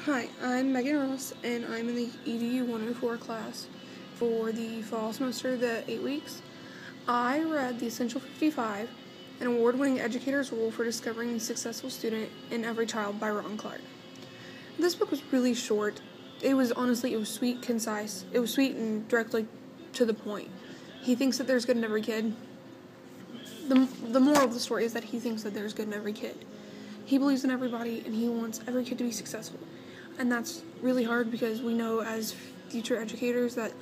Hi, I'm Megan Ross, and I'm in the EDU 104 class for the fall semester, the 8 weeks. I read The Essential 55, an award-winning educator's rule for discovering the successful student in every child by Ron Clark. This book was really short. It was sweet, concise. It was sweet and directly to the point. He thinks that there's good in every kid. The moral of the story is that he thinks that there's good in every kid. He believes in everybody, and he wants every kid to be successful. And that's really hard because we know as future educators that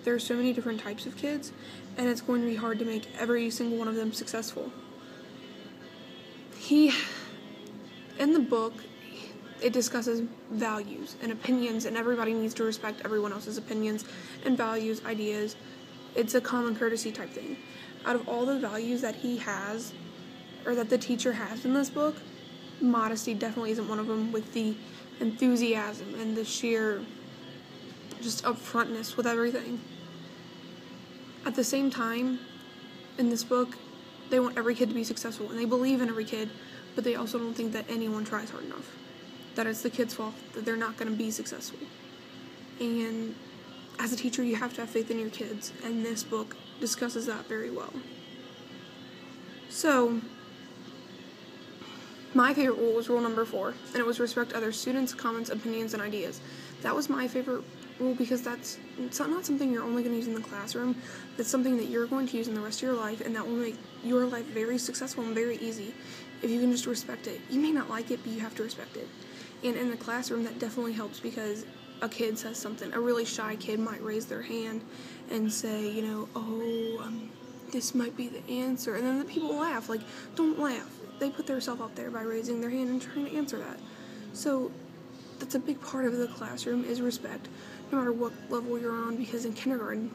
there are so many different types of kids, and it's going to be hard to make every single one of them successful. In the book, it discusses values and opinions, and everybody needs to respect everyone else's opinions and values, ideas. It's a common courtesy type thing. Out of all the values that he has, or that the teacher has in this book, modesty definitely isn't one of them, with the enthusiasm and the sheer just upfrontness with everything. At the same time, in this book, they want every kid to be successful, and they believe in every kid, but they also don't think that anyone tries hard enough. That it's the kid's fault that they're not going to be successful. And as a teacher, you have to have faith in your kids, and this book discusses that very well. So, my favorite rule was rule number 4, and it was respect other students' comments, opinions, and ideas. That was my favorite rule because it's not something you're only going to use in the classroom. That's something that you're going to use in the rest of your life, and that will make your life very successful and very easy if you can just respect it. You may not like it, but you have to respect it. And in the classroom, that definitely helps because a kid says something. A really shy kid might raise their hand and say, this might be the answer. And then the people laugh. Like, don't laugh. They put themselves out there by raising their hand and trying to answer that. So that's a big part of the classroom is respect, no matter what level you're on, because in kindergarten,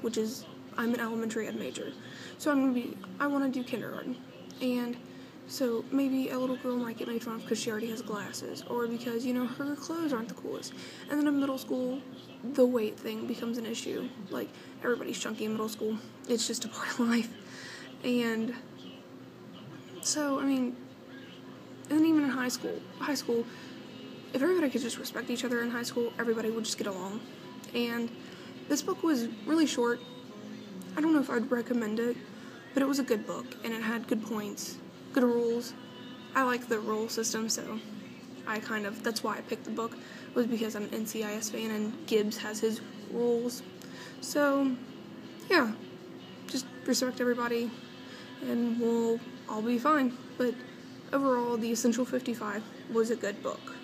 I'm an elementary ed major, so I want to do kindergarten. And so maybe a little girl might get made fun of because she already has glasses, or because, her clothes aren't the coolest. And then in middle school, the weight thing becomes an issue. Like, everybody's chunky in middle school. It's just a part of life. And so, and then even in high school, if everybody could just respect each other in high school, everybody would just get along. And this book was really short. I don't know if I'd recommend it, but it was a good book, and it had good points, good rules. I like the rule system, so that's why I picked the book, was because I'm an NCIS fan, and Gibbs has his rules. So, yeah, just respect everybody, and we'll all be fine. But overall, The Essential 55 was a good book.